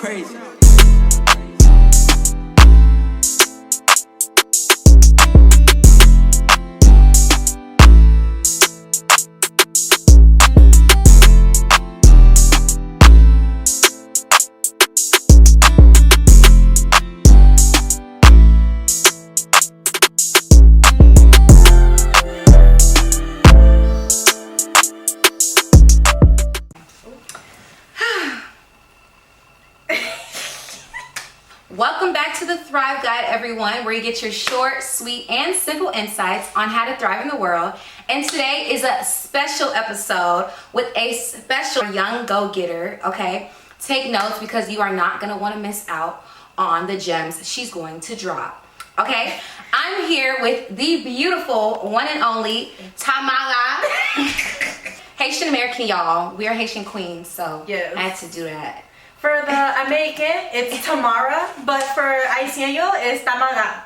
crazy. Welcome back to the Thrive Guide, everyone, where you get your short, sweet, and simple insights on how to thrive in the world. And today is a special episode with a special young go-getter, okay? Take notes because you are not going to want to miss out on the gems she's going to drop, okay? I'm here with the beautiful one and only Tamarra. Haitian American, y'all. We are Haitian queens, so yes. I had to do that. For the American, it's Tamarra, but for Haitiano, it's Tamarra.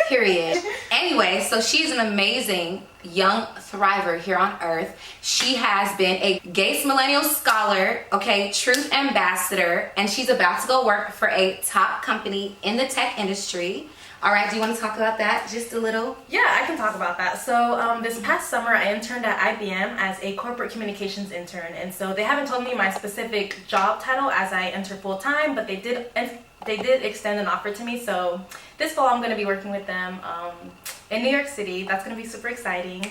Period. Anyway, so she's an amazing young thriver here on earth. She has been a Gates Millennial Scholar, okay, Truth Ambassador, and she's about to go work for a top company in the tech industry. All right, do you want to talk about that just a little? Yeah, I can talk about that. So this past summer, I interned at IBM as a corporate communications intern. And so they haven't told me my specific job title as I enter full time, but they did extend an offer to me. So this fall, I'm going to be working with them in New York City. That's going to be super exciting.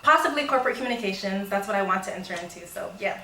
Possibly corporate communications. That's what I want to enter into. So yeah.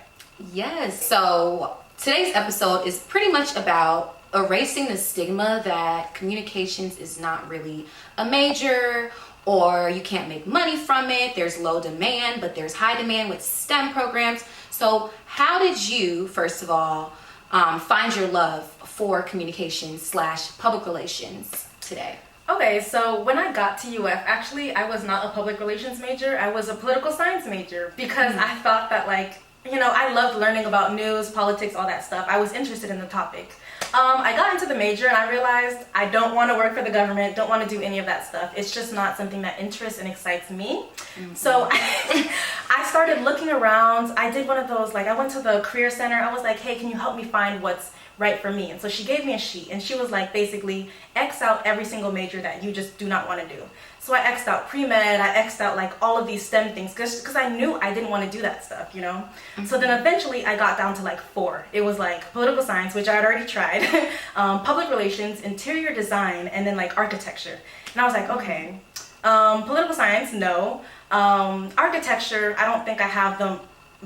Yes. So today's episode is pretty much about erasing the stigma that communications is not really a major, or you can't make money from it. There's low demand, but there's high demand with STEM programs. So how did you, first of all, find your love for communications / public relations today? Okay, so when I got to UF, actually, I was not a public relations major. I was a political science major because I thought that, I loved learning about news, politics, all that stuff. I was interested in the topic. I got into the major and I realized I don't want to work for the government, don't want to do any of that stuff. It's just not something that interests and excites me. Mm-hmm. So I started looking around. I did one of those, I went to the career center. I was like, hey, can you help me find what's right for me? And so she gave me a sheet and she was like, basically, X out every single major that you just do not want to do. So I X'd out pre-med, I X'd out all of these STEM things because I knew I didn't want to do that stuff, Mm-hmm. So then eventually I got down to 4. It was political science, which I had already tried, public relations, interior design, and then architecture. And I was like, okay, political science, no. Architecture, I don't think I have the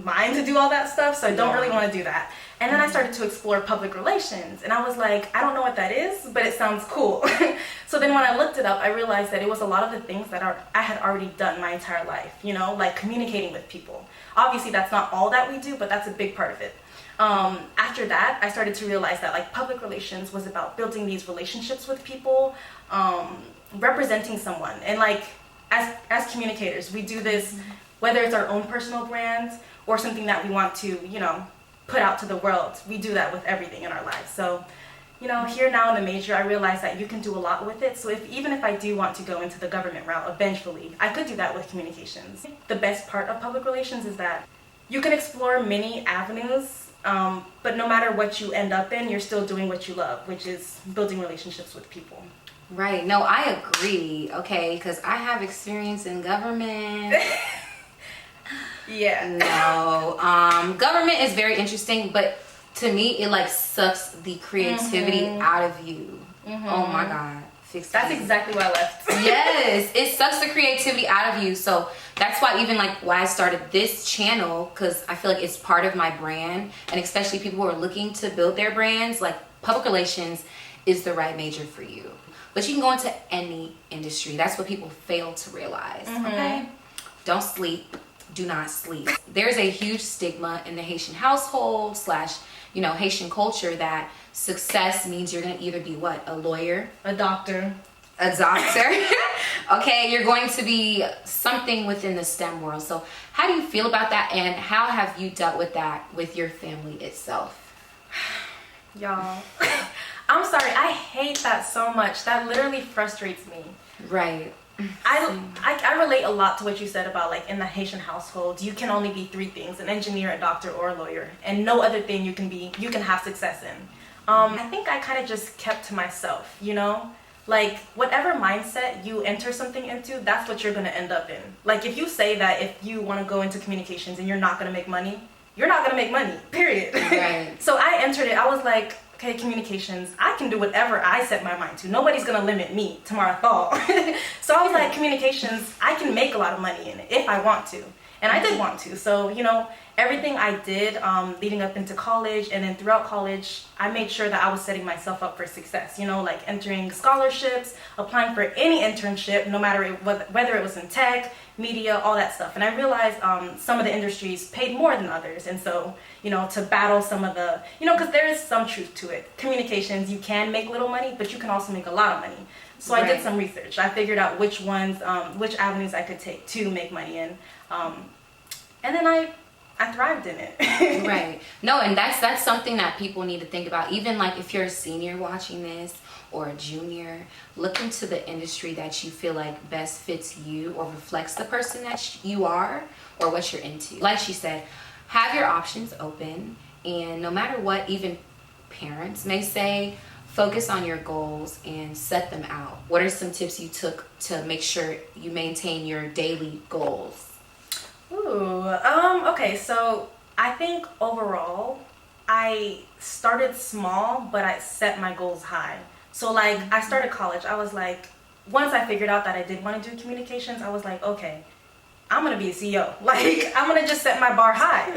mind to do all that stuff, so I don't really want to do that. And then I started to explore public relations, and I was like, I don't know what that is, but it sounds cool. So then when I looked it up, I realized that it was a lot of the things that I had already done my entire life, like communicating with people. Obviously, that's not all that we do, but that's a big part of it. After that, I started to realize that public relations was about building these relationships with people, representing someone. And as communicators, we do this, whether it's our own personal brands or something that we want to, put out to the world. We do that with everything in our lives. So, here now in the major, I realize that you can do a lot with it. So even if I do want to go into the government route eventually, I could do that with communications. The best part of public relations is that you can explore many avenues, but no matter what you end up in, you're still doing what you love, which is building relationships with people. Right. No, I agree. Okay, because I have experience in government. Yeah. No. Government is very interesting, but to me, it sucks the creativity out of you. Mm-hmm. Oh my God. That's exactly why I left. Yes, it sucks the creativity out of you. So that's why even why I started this channel, because I feel like it's part of my brand, and especially people who are looking to build their brands, public relations is the right major for you. But you can go into any industry. That's what people fail to realize. Mm-hmm. Okay? Don't sleep. Do not sleep. There's a huge stigma in the Haitian household / Haitian culture that success means you're going to either be what? A lawyer? A doctor. Okay, you're going to be something within the STEM world. So how do you feel about that, and how have you dealt with that with your family itself? Y'all, I'm sorry. I hate that so much. That literally frustrates me. Right. I relate a lot to what you said about in the Haitian household, you can only be 3 things: an engineer, a doctor, or a lawyer, and no other thing you can have success in. I think I kind of just kept to myself, you know? Like, whatever mindset you enter something into, that's what you're going to end up in. Like, if you say that if you want to go into communications and you're not going to make money, you're not going to make money, period. Right. So I entered it. I was like, okay, communications, I can do whatever I set my mind to. Nobody's going to limit me, Tamarra thought. So I was like, communications, I can make a lot of money in it if I want to. And I did want to. So, you know, everything I did leading up into college and then throughout college, I made sure that I was setting myself up for success. You know, like entering scholarships, applying for any internship, no matter whether it was in tech, media, all that stuff. And I realized some of the industries paid more than others. And so, you know, to battle some of the, you know, because there is some truth to it. Communications, you can make little money, but you can also make a lot of money. So I did some research. I figured out which ones, which avenues I could take to make money in. And then I thrived in it. Right. No, and that's something that people need to think about. Even like if you're a senior watching this or a junior, look into the industry that you feel like best fits you or reflects the person that you are or what you're into. Like she said, have your options open, and no matter what even parents may say, focus on your goals and set them out. What are some tips you took to make sure you maintain your daily goals? Ooh, okay, so I think overall, I started small, but I set my goals high. So like, I started college, I was like, once I figured out that I did want to do communications, I was like, okay, I'm going to be a CEO. Like, I'm going to just set my bar high.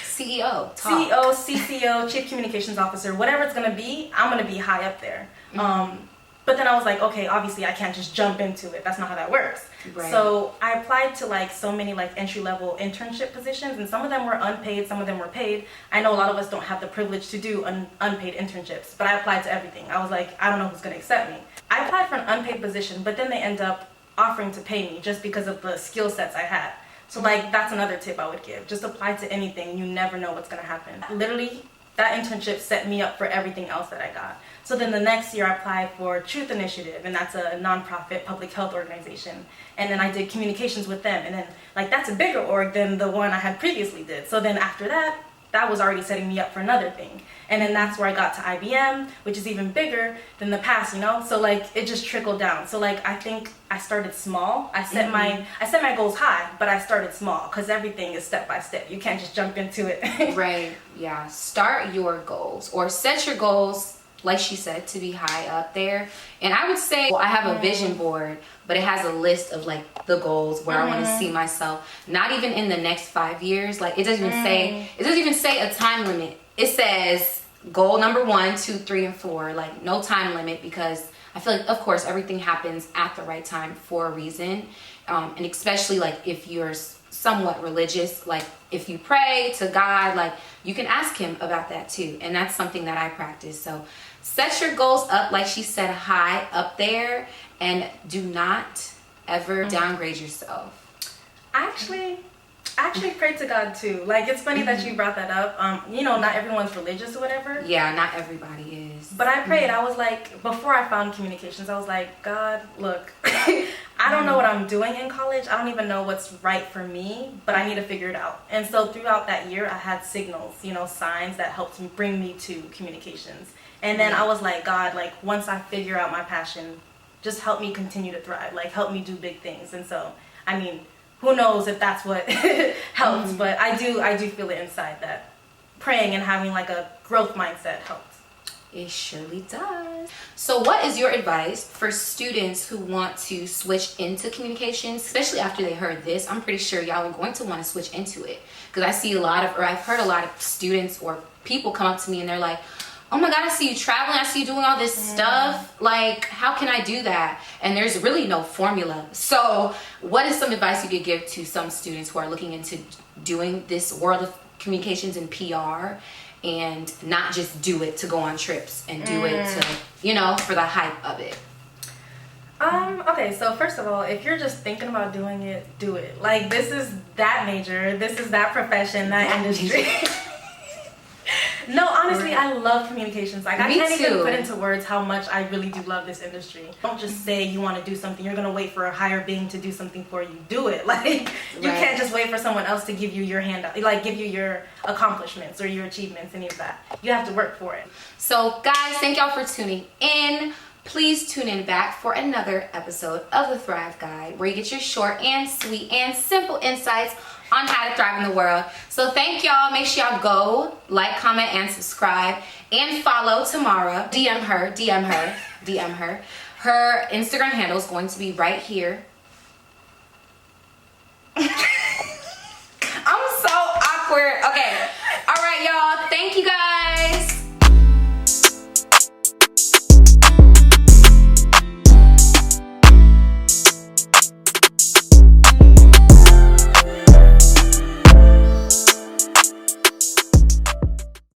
CEO, talk. CEO, CCO, Chief Communications Officer, whatever it's going to be, I'm going to be high up there. But then I was like, okay, obviously I can't just jump into it. That's not how that works. Right. So I applied to like so many like entry-level internship positions, and some of them were unpaid, some of them were paid. I know a lot of us don't have the privilege to do unpaid internships, but I applied to everything. I was like, I don't know who's going to accept me. I applied for an unpaid position, but then they end up offering to pay me just because of the skill sets I had. So like, that's another tip I would give. Just apply to anything. You never know what's going to happen. Literally, that internship set me up for everything else that I got. So then the next year I applied for Truth Initiative, and that's a nonprofit public health organization. And then I did communications with them. And then like, that's a bigger org than the one I had previously did. So then after that, that was already setting me up for another thing. And then that's where I got to IBM, which is even bigger than the past, you know? So like, it just trickled down. So like, I think I started small. I set my goals high, but I started small, because everything is step by step. You can't just jump into it. Right. Yeah. Start your goals or set your goals, like she said, to be high up there. And I would say, well, I have a vision board, but it has a list of like the goals where I want to see myself, not even in the next 5 years. Like, it doesn't even say a time limit. It says goal number 1, 2, 3, and 4. Like, no time limit, because I feel like, of course, everything happens at the right time for a reason. And especially like if you're somewhat religious, like if you pray to God, like you can ask him about that too. And that's something that I practice. So set your goals up, like she said, high up there, and do not ever downgrade yourself. I actually pray to God too. Like, it's funny that you brought that up. You know, not everyone's religious or whatever. Yeah, not everybody is. But I prayed. I was like, before I found communications, I was like, God, look, I don't know what I'm doing in college. I don't even know what's right for me, but I need to figure it out. And so throughout that year, I had signals, you know, signs that helped me bring me to communications. And then I was like, God, like, once I figure out my passion, just help me continue to thrive. Like, help me do big things. And so, I mean, who knows if that's what helps, but I do feel it inside that praying and having like a growth mindset helps. It surely does. So what is your advice for students who want to switch into communications, especially after they heard this? I'm pretty sure y'all are going to want to switch into it, because I've heard a lot of students or people come up to me and they're like, oh my God, I see you traveling, I see you doing all this stuff. Like, how can I do that? And there's really no formula. So what is some advice you could give to some students who are looking into doing this world of communications and PR, and not just do it to go on trips and do it to, you know, for the hype of it? Okay, so first of all, if you're just thinking about doing it, do it. Like, this is that major, this is that profession, that industry. No, honestly, I love communications. Like, I Me can't even too. put into words how much I really do love this industry. Don't just say you want to do something. You're going to wait for a higher being to do something for you. Do it. Like, you Right. can't just wait for someone else to give you your handout, like, give you your accomplishments or your achievements, any of that. You have to work for it. So, guys, thank y'all for tuning in. Please tune in back for another episode of the Thrive Guide, where you get your short and sweet and simple insights on how to thrive in the world. So thank y'all. Make sure y'all go like, comment, and subscribe, and follow Tamarra. DM her. Her Instagram handle is going to be right here. I'm so awkward. Okay. All right, y'all. Thank you, guys.